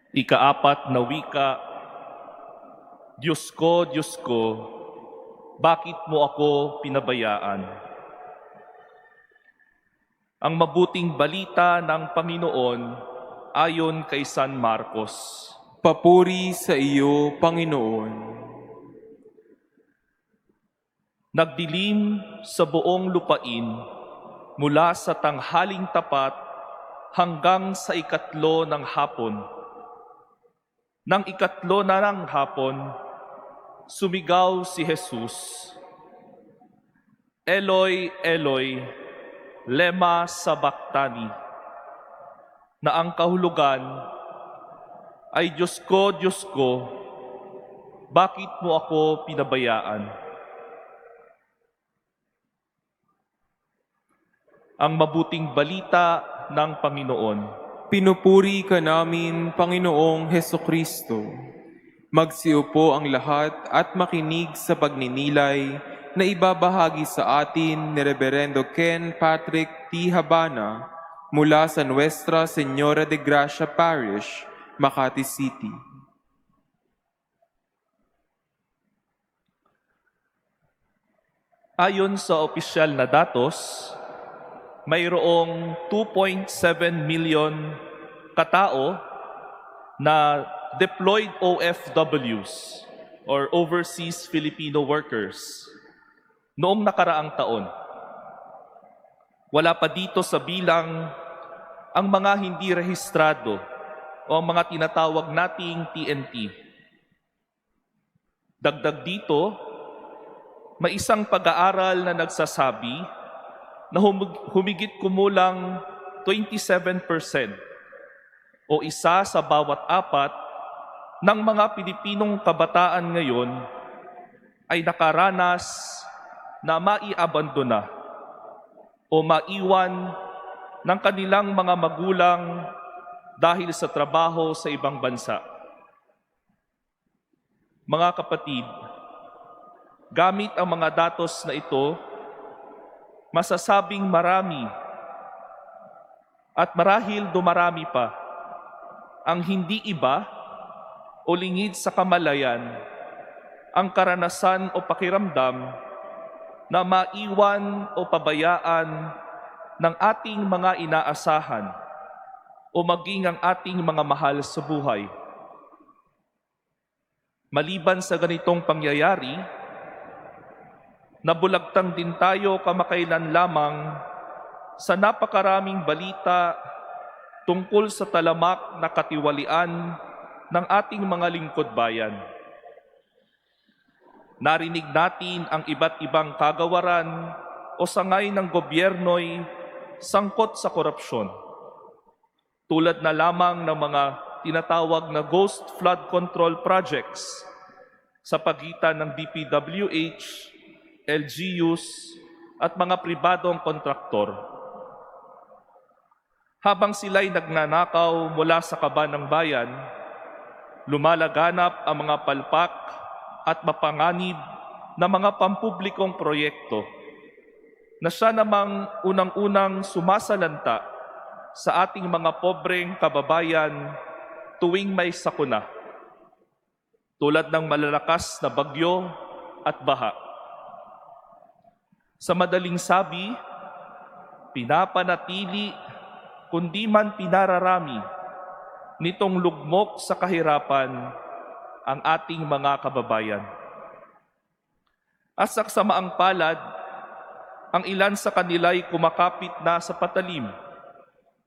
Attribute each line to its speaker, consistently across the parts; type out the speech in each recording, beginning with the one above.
Speaker 1: Ikaapat na wika, Diyos ko, bakit mo ako pinabayaan? Ang mabuting balita ng Panginoon ayon kay San Marcos.
Speaker 2: Papuri sa iyo, Panginoon.
Speaker 1: Nagdilim sa buong lupain mula sa tanghaling tapat hanggang sa ikatlo ng hapon. Nang ikatlo na ng hapon, sumigaw si Jesus, Eloi, Eloi, lema sabachthani, na ang kahulugan ay Diyos ko, bakit mo ako pinabayaan? Ang mabuting balita ng Panginoon.
Speaker 2: Pinupuri ka namin, Panginoong Hesukristo. Magsiupo ang lahat at makinig sa pagninilay na ibabahagi sa atin ni Reverendo Ken Patrick T. Habana mula sa Nuestra Señora de Gracia Parish, Makati City.
Speaker 1: Ayon sa opisyal na datos, mayroong 2.7 million katao na deployed OFWs or Overseas Filipino Workers noong nakaraang taon. Wala pa dito sa bilang ang mga hindi rehistrado o ang mga tinatawag nating TNT. Dagdag dito, may isang pag-aaral na nagsasabi na humigit kumulang 27% o isa sa bawat apat ng mga Pilipinong kabataan ngayon ay nakaranas na maiabandona o maiwan ng kanilang mga magulang dahil sa trabaho sa ibang bansa. Mga kapatid, gamit ang mga datos na ito, masasabing marami at marahil dumarami pa ang hindi iba o lingid sa kamalayan ang karanasan o pakiramdam na maiwan o pabayaan ng ating mga inaasahan o maging ang ating mga mahal sa buhay. Maliban sa ganitong pangyayari, nabulagtang din tayo kamakailan lamang sa napakaraming balita tungkol sa talamak na katiwalian ng ating mga lingkod bayan. Narinig natin ang iba't ibang kagawaran o sangay ng gobyerno'y sangkot sa korupsyon, tulad na lamang ng mga tinatawag na ghost flood control projects sa pagitan ng DPWH, LGUs at mga pribadong kontraktor. Habang sila'y nagnanakaw mula sa kaban ng bayan, lumalaganap ang mga palpak at mapanganib na mga pampublikong proyekto na siya namang unang-unang sumasalanta sa ating mga pobreng kababayan tuwing may sakuna, tulad ng malalakas na bagyo at baha. Sa madaling sabi, pinapanatili kundi man pinararami nitong lugmok sa kahirapan ang ating mga kababayan. At sa kasamaang palad, ang ilan sa kanila'y kumakapit na sa patalim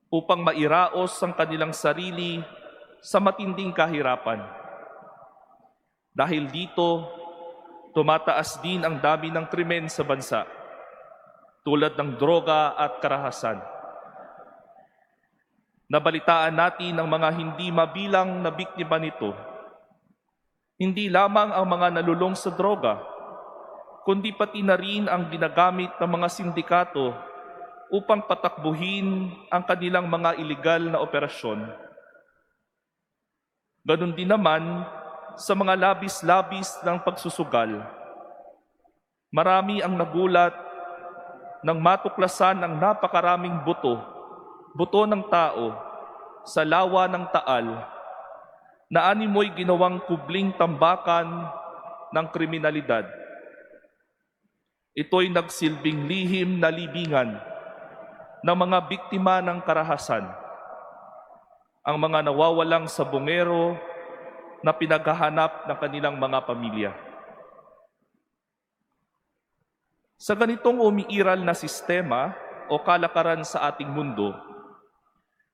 Speaker 1: upang mairaos ang kanilang sarili sa matinding kahirapan. Dahil dito, tumataas din ang dami ng krimen sa bansa, tulad ng droga at karahasan. Nabalitaan natin ang mga hindi mabilang na biktima nito. Hindi lamang ang mga nalulong sa droga, kundi pati na rin ang ginagamit ng mga sindikato upang patakbuhin ang kanilang mga iligal na operasyon. Ganon din naman sa mga labis-labis ng pagsusugal. Marami ang nagulat nang matuklasan ang napakaraming buto ng tao sa lawa ng Taal na animoy ginawang kubling tambakan ng kriminalidad. Ito'y nagsilbing lihim na libingan ng mga biktima ng karahasan, ang mga nawawalang sabongero na pinaghahanap ng kanilang mga pamilya. Sa ganitong umiiral na sistema o kalakaran sa ating mundo,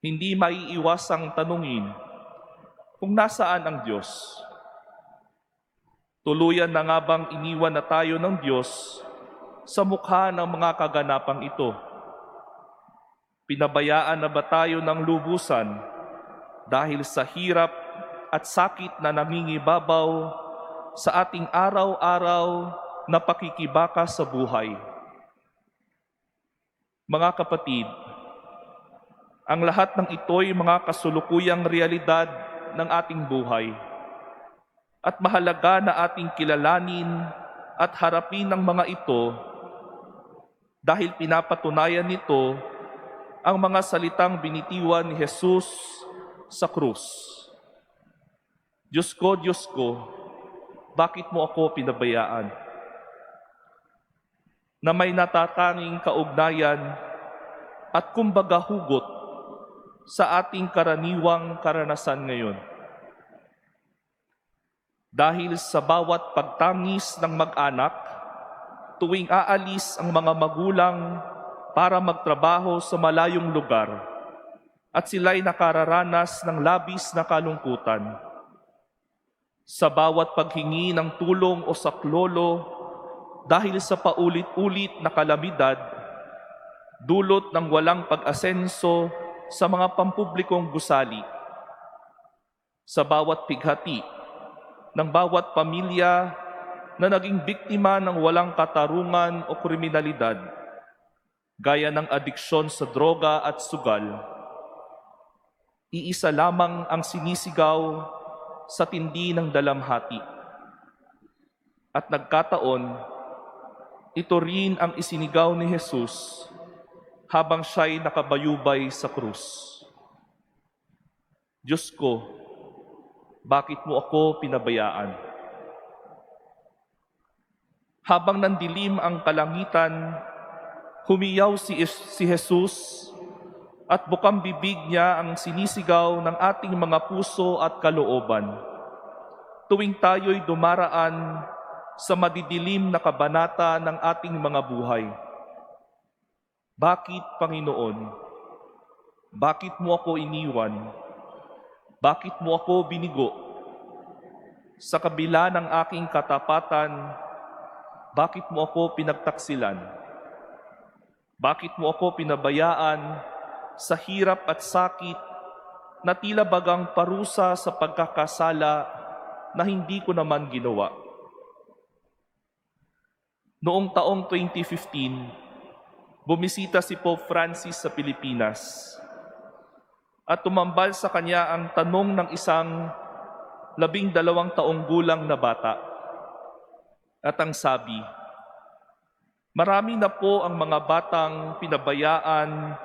Speaker 1: hindi maiiwasang tanungin kung nasaan ang Diyos. Tuluyan na nga bang iniwan na tayo ng Diyos sa mukha ng mga kaganapang ito? Pinabayaan na ba tayo ng lubusan dahil sa hirap at sakit na nangingibabaw sa ating araw-araw na pakikibaka sa buhay? Mga kapatid, ang lahat ng ito'y mga kasulukuyang realidad ng ating buhay at mahalaga na ating kilalanin at harapin ang mga ito dahil pinapatunayan nito ang mga salitang binitiwan ni Jesus sa krus. Diyos ko, bakit mo ako pinabayaan? Na may natatanging kaugnayan at kumbaga hugot sa ating karaniwang karanasan ngayon. Dahil sa bawat pagtangis ng mag-anak, tuwing aalis ang mga magulang para magtrabaho sa malayong lugar at sila'y nakararanas ng labis na kalungkutan. Sa bawat paghingi ng tulong o saklolo dahil sa paulit-ulit na kalamidad, dulot ng walang pag-asenso sa mga pampublikong gusali. Sa bawat pighati ng bawat pamilya na naging biktima ng walang katarungan o kriminalidad, gaya ng adiksyon sa droga at sugal, iisa lamang ang sinisigaw sa tindi ng dalamhati. At nagkataon, ito rin ang isinigaw ni Jesus habang siya'y nakabayubay sa krus. Diyos ko, bakit mo ako pinabayaan? Habang nandilim ang kalangitan, humiyaw si Jesus at bukang bibig niya ang sinisigaw ng ating mga puso at kalooban. Tuwing tayo'y dumaraan sa madidilim na kabanata ng ating mga buhay. Bakit, Panginoon? Bakit mo ako iniwan? Bakit mo ako binigo? Sa kabila ng aking katapatan, bakit mo ako pinagtaksilan? Bakit mo ako pinabayaan sa hirap at sakit na tila bagang parusa sa pagkakasala na hindi ko naman ginawa? Noong taong 2015, bumisita si Pope Francis sa Pilipinas at tumambal sa kanya ang tanong ng isang 12 taong gulang na bata. At ang sabi, marami na po ang mga batang pinabayaan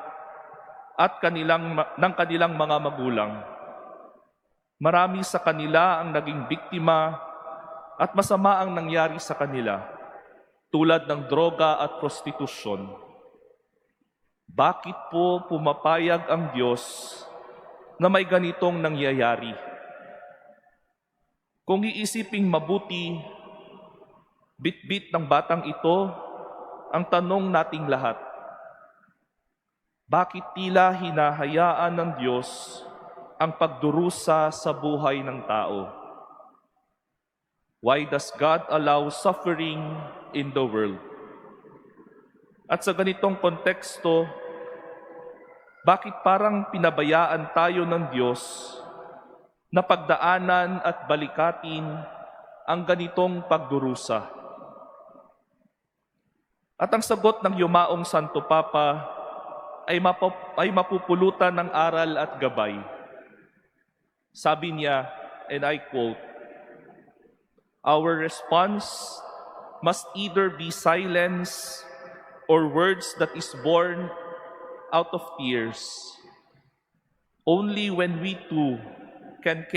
Speaker 1: at ng kanilang mga magulang. Marami sa kanila ang naging biktima at masama ang nangyari sa kanila, tulad ng droga at prostitusyon. Bakit po pumapayag ang Diyos na may ganitong nangyayari? Kung iisiping mabuti, bitbit ng batang ito ang tanong nating lahat. Bakit tila hinahayaan ng Diyos ang pagdurusa sa buhay ng tao? Why does God allow suffering in the world? At sa ganitong konteksto, bakit parang pinabayaan tayo ng Diyos na pagdaanan at balikatin ang ganitong pagdurusa? At ang sagot ng yumaong Santo Papa ay mapupulutan ng aral at gabay. Sabi niya, and I quote, "Our response must either be silence or words that is born out of tears. Only when we too can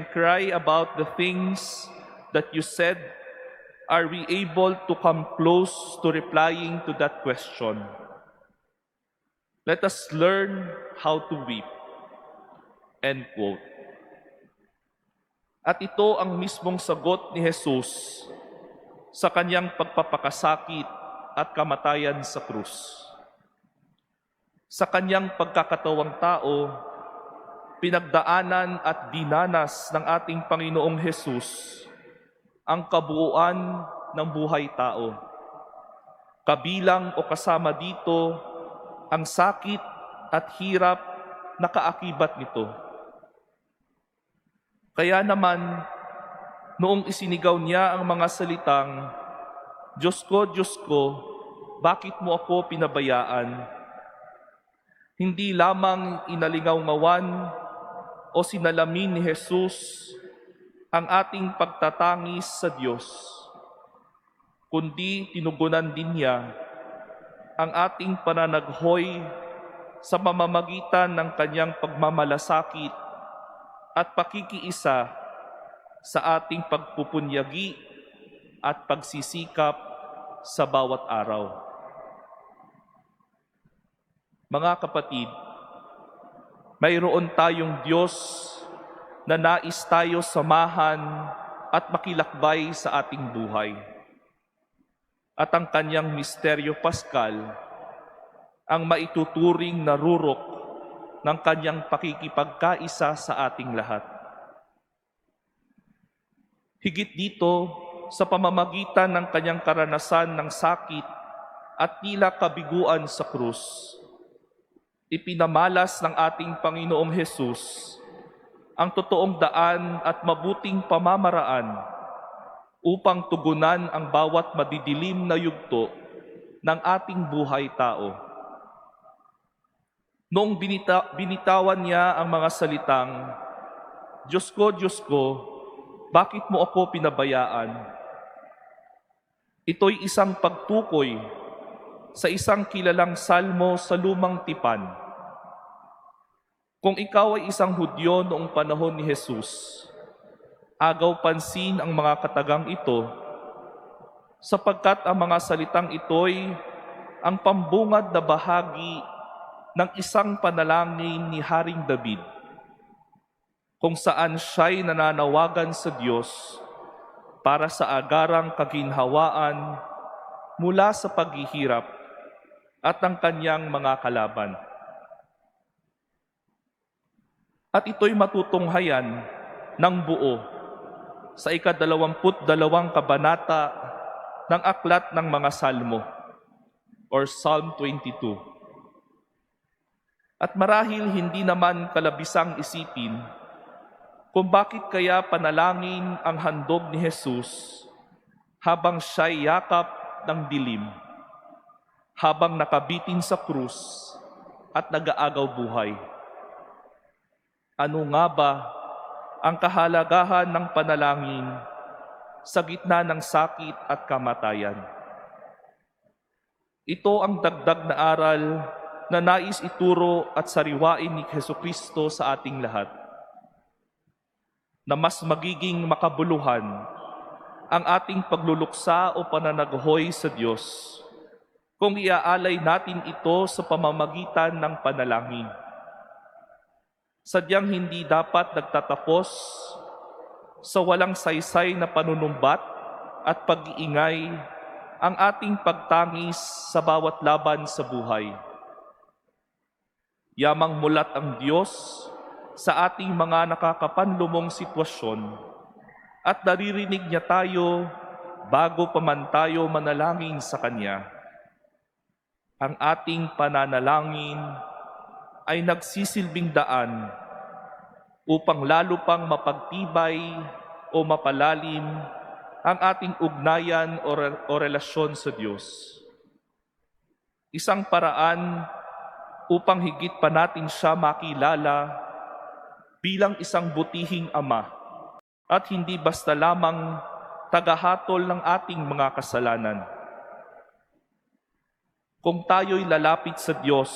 Speaker 1: cry about the things that you said, are we able to come close to replying to that question? Let us learn how to weep. End quote. At ito ang mismong sagot ni Jesus sa kanyang pagpapakasakit at kamatayan sa krus. Sa kanyang pagkakatawang tao, pinagdaanan at dinanas ng ating Panginoong Jesus ang kabuuan ng buhay tao. Kabilang o kasama dito ang sakit at hirap na kaakibat nito. Kaya naman, noong isinigaw niya ang mga salitang, Diyos ko, bakit mo ako pinabayaan? Hindi lamang inalingaw-ngawan o sinalamin ni Jesus ang ating pagtatangis sa Diyos, kundi tinugunan din niya ang ating pananaghoy sa pamamagitan ng kanyang pagmamalasakit at pakikiisa sa ating pagpupunyagi at pagsisikap sa bawat araw. Mga kapatid, mayroon tayong Diyos na nais tayo samahan at makilakbay sa ating buhay. At ang kanyang misteryo paskal ang maituturing na rurok ng kanyang pakikipagkaisa sa ating lahat. Higit dito, sa pamamagitan ng kanyang karanasan ng sakit at tila kabiguan sa krus, ipinamalas ng ating Panginoong Hesus ang totoong daan at mabuting pamamaraan upang tugunan ang bawat madidilim na yugto ng ating buhay tao. Noong binitawan niya ang mga salitang, Diyos ko, bakit mo ako pinabayaan? Ito'y isang pagtukoy sa isang kilalang salmo sa Lumang Tipan. Kung ikaw ay isang Hudyo noong panahon ni Jesus, agaw pansin ang mga katagang ito, sapagkat ang mga salitang ito'y ang pambungad na bahagi ng isang panalangin ni Haring David, kung saan siya'y nananawagan sa Diyos para sa agarang kaginhawaan mula sa paghihirap at ang kanyang mga kalaban. At ito'y matutunghayan ng buo sa 22 kabanata ng Aklat ng mga Salmo or Psalm 22. At marahil hindi naman kalabisang isipin kung bakit kaya panalangin ang handog ni Jesus habang siya'y yakap ng dilim, habang nakabitin sa krus at nag-aagaw buhay. Ano nga ba ang kahalagahan ng panalangin sa gitna ng sakit at kamatayan? Ito ang dagdag na aral na nais ituro at sariwain ni Jesucristo sa ating lahat, na mas magiging makabuluhan ang ating pagluluksa o pananaghoy sa Diyos kung iaalay natin ito sa pamamagitan ng panalangin. Sadyang hindi dapat nagtatapos sa walang saysay na panunumbat at pag-iingay ang ating pagtangis sa bawat laban sa buhay. Yamang mulat ang Diyos sa ating mga nakakapanlumong sitwasyon at naririnig niya tayo bago pa man tayo manalangin sa Kanya. Ang ating pananalangin ay nagsisilbing daan upang lalo pang mapagtibay o mapalalim ang ating ugnayan o relasyon sa Diyos. Isang paraan upang higit pa natin siya makilala bilang isang butihing Ama at hindi basta lamang tagahatol ng ating mga kasalanan. Kung tayo'y lalapit sa Diyos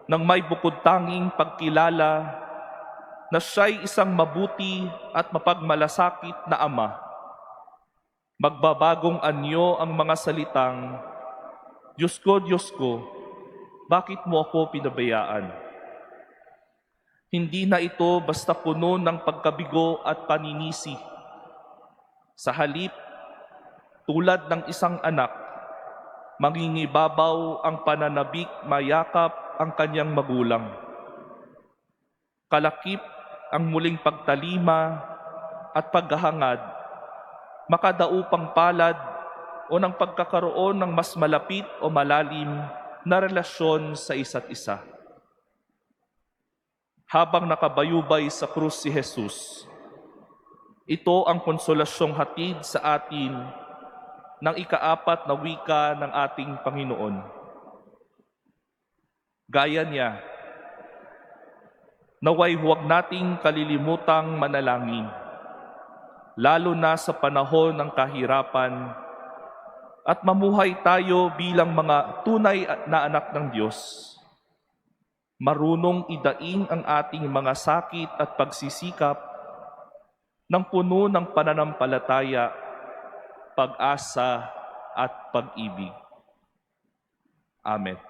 Speaker 1: nang may bukod tanging pagkilala na siya'y isang mabuti at mapagmalasakit na ama. Magbabagong anyo ang mga salitang, Diyos ko, bakit mo ako pinabayaan? Hindi na ito basta puno ng pagkabigo at paninisi. Sa halip, tulad ng isang anak, mangingibabaw ang pananabik, mayakap ang kanyang magulang. Kalakip ang muling pagtalima at paghahangad, makadaupang palad o ng pagkakaroon ng mas malapit o malalim na relasyon sa isa't isa. Habang nakabayubay sa krus si Jesus, ito ang konsolasyong hatid sa atin ng ikaapat na wika ng ating Panginoon. Gaya niya, naway huwag nating kalilimutang manalangin, lalo na sa panahon ng kahirapan, at mamuhay tayo bilang mga tunay na anak ng Diyos. Marunong idaing ang ating mga sakit at pagsisikap ng puno ng pananampalataya, pag-asa at pag-ibig. Amen.